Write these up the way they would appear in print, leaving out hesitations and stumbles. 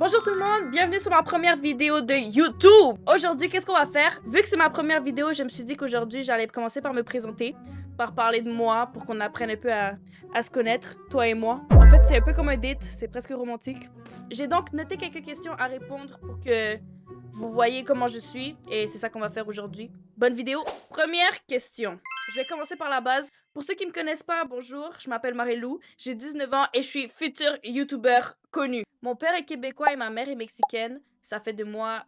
Bonjour tout le monde, bienvenue sur ma première vidéo de YouTube. Aujourd'hui, qu'est-ce qu'on va faire? Vu que c'est ma première vidéo, je me suis dit qu'aujourd'hui, j'allais commencer par me présenter, par parler de moi, pour qu'on apprenne un peu à se connaître, toi et moi. En fait, c'est un peu comme un date, c'est presque romantique. J'ai donc noté quelques questions à répondre pour que vous voyez comment je suis, et c'est ça qu'on va faire aujourd'hui. Bonne vidéo! Première question. Je vais commencer par la base. Pour ceux qui me connaissent pas, bonjour, je m'appelle Marie-Lou, j'ai 19 ans et je suis futur youtubeur connu. Mon père est québécois et ma mère est mexicaine. Ça fait de moi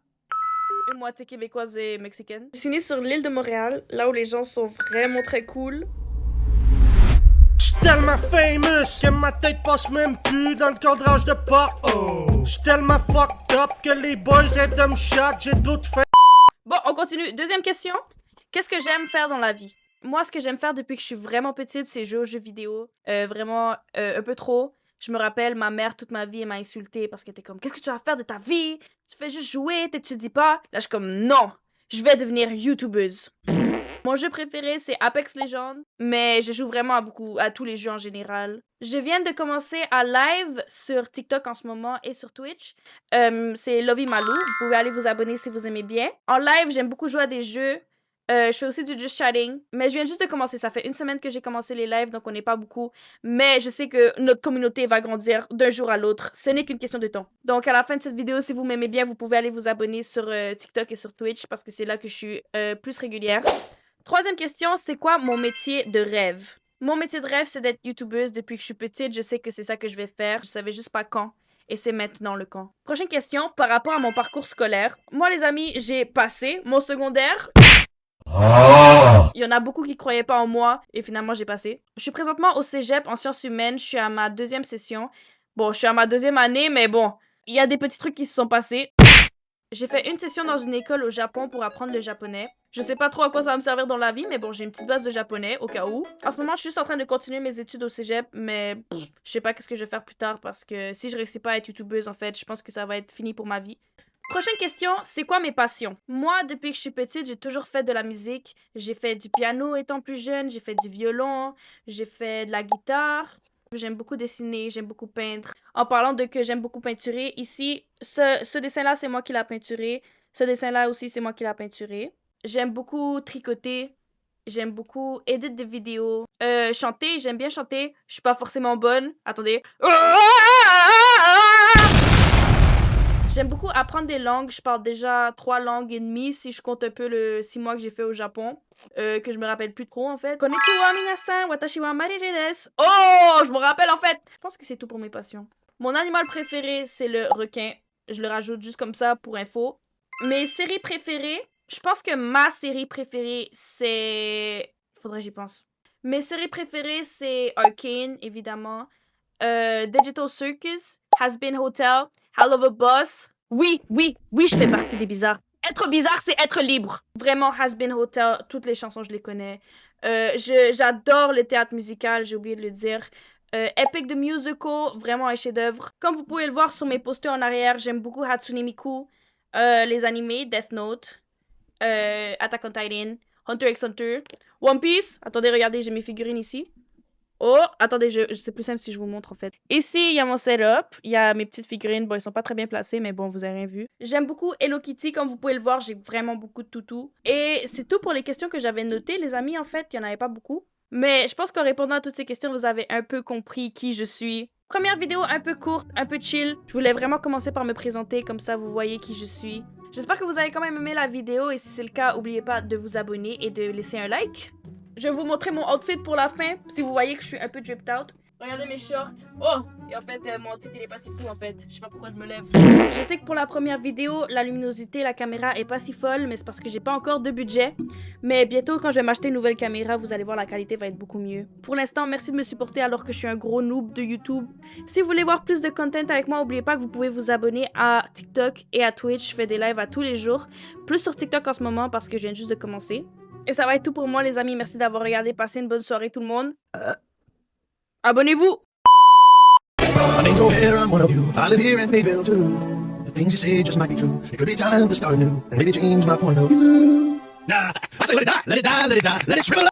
une moitié québécoise et mexicaine. Je suis née sur l'île de Montréal, là où les gens sont vraiment très cool. J'suis tellement famous que ma tête passe même plus dans le cadrage de porte. J'suis tellement fucked up que les boys rêvent de me shot, j'ai trop de faim. Bon, on continue. Deuxième question. Qu'est-ce que j'aime faire dans la vie? Moi, ce que j'aime faire depuis que je suis vraiment petite, c'est jouer aux jeux vidéo. Vraiment, un peu trop. Je me rappelle, ma mère, toute ma vie, elle m'a insultée parce qu'elle était comme « Qu'est-ce que tu vas faire de ta vie? Tu fais juste jouer, t'étudies pas? » Là, je suis comme « Non, je vais devenir youtubeuse. » Mon jeu préféré, c'est Apex Legends, mais je joue vraiment à tous les jeux en général. Je viens de commencer à live sur TikTok en ce moment et sur Twitch. C'est Lovey Malou, vous pouvez aller vous abonner si vous aimez bien. En live, j'aime beaucoup jouer à des jeux. Je fais aussi du just chatting, mais je viens juste de commencer. Ça fait une semaine que j'ai commencé les lives, donc on n'est pas beaucoup. Mais je sais que notre communauté va grandir d'un jour à l'autre. Ce n'est qu'une question de temps. Donc à la fin de cette vidéo, si vous m'aimez bien, vous pouvez aller vous abonner sur TikTok et sur Twitch parce que c'est là que je suis plus régulière. Troisième question, c'est quoi mon métier de rêve? Mon métier de rêve, c'est d'être youtubeuse. Depuis que je suis petite, je sais que c'est ça que je vais faire. Je savais juste pas quand. Et c'est maintenant le quand. Prochaine question, par rapport à mon parcours scolaire. Moi, les amis, j'ai passé mon secondaire. Il y en a beaucoup qui croyaient pas en moi et finalement j'ai passé. Je suis présentement au cégep en sciences humaines, je suis à ma deuxième session. Bon, je suis à ma deuxième année, mais bon, il y a des petits trucs qui se sont passés. J'ai fait une session dans une école au Japon pour apprendre le japonais. Je sais pas trop à quoi ça va me servir dans la vie, mais bon, j'ai une petite base de japonais au cas où. En ce moment, je suis juste en train de continuer mes études au cégep, mais je sais pas qu'est-ce que je vais faire plus tard parce que si je réussis pas à être youtubeuse, en fait, je pense que ça va être fini pour ma vie. Prochaine question, c'est quoi mes passions? Moi, depuis que je suis petite, j'ai toujours fait de la musique. J'ai fait du piano étant plus jeune, j'ai fait du violon, j'ai fait de la guitare. J'aime beaucoup dessiner, j'aime beaucoup peindre. En parlant de que j'aime beaucoup peinturer, ici, ce dessin-là, c'est moi qui l'ai peinturé. Ce dessin-là aussi, c'est moi qui l'ai peinturé. J'aime beaucoup tricoter. J'aime beaucoup éditer des vidéos. Chanter, j'aime bien chanter. Je suis pas forcément bonne. Attendez. J'aime beaucoup apprendre des langues. Je parle déjà 3 langues et demie si je compte un peu le 6 mois que j'ai fait au Japon. Que je me rappelle plus trop en fait. Konnichiwa minasan, watashi wa Mariri desu. Oh, je me rappelle en fait. Je pense que c'est tout pour mes passions. Mon animal préféré, c'est le requin. Je le rajoute juste comme ça pour info. Mes séries préférées, je pense que ma série préférée, c'est... Faudrait que j'y pense. Mes séries préférées, c'est Arcane, évidemment. Digital Circus, Has Been Hotel, Hell of a Boss. Oui, je fais partie des bizarres. Être bizarre, c'est être libre. Vraiment, Has Been Hotel, toutes les chansons, je les connais. J'adore le théâtre musical, j'ai oublié de le dire. Epic the Musical, vraiment un chef-d'œuvre. Comme vous pouvez le voir sur mes posters en arrière, j'aime beaucoup Hatsune Miku, les animés, Death Note, Attack on Titan, Hunter x Hunter, One Piece. Attendez, regardez, j'ai mes figurines ici. Oh, attendez, c'est plus simple si je vous montre en fait. Ici, il y a mon setup. Il y a mes petites figurines. Bon, ils sont pas très bien placés, mais bon, vous avez rien vu. J'aime beaucoup Hello Kitty. Comme vous pouvez le voir, j'ai vraiment beaucoup de toutous. Et c'est tout pour les questions que j'avais notées, les amis. En fait, il y en avait pas beaucoup. Mais je pense qu'en répondant à toutes ces questions, vous avez un peu compris qui je suis. Première vidéo un peu courte, un peu chill. Je voulais vraiment commencer par me présenter, comme ça vous voyez qui je suis. J'espère que vous avez quand même aimé la vidéo. Et si c'est le cas, n'oubliez pas de vous abonner et de laisser un like. Je vais vous montrer mon outfit pour la fin, si vous voyez que je suis un peu dripped out. Regardez mes shorts. Oh! Et en fait, mon outfit, il est pas si fou, en fait. Je sais pas pourquoi je me lève. Je sais que pour la première vidéo, la luminosité, la caméra est pas si folle, mais c'est parce que j'ai pas encore de budget. Mais bientôt, quand je vais m'acheter une nouvelle caméra, vous allez voir, la qualité va être beaucoup mieux. Pour l'instant, merci de me supporter alors que je suis un gros noob de YouTube. Si vous voulez voir plus de content avec moi, n'oubliez pas que vous pouvez vous abonner à TikTok et à Twitch. Je fais des lives à tous les jours. Plus sur TikTok en ce moment parce que je viens juste de commencer. Et ça va être tout pour moi, les amis. Merci d'avoir regardé. Passez une bonne soirée, tout le monde. Abonnez-vous! My name's O'Hare, I'm one of you. I live here in Mayville too. The things you say just might be true. It could be time to start anew and maybe change my point of view. Nah, I say let it die, let it die, let it die, let it shrivel up.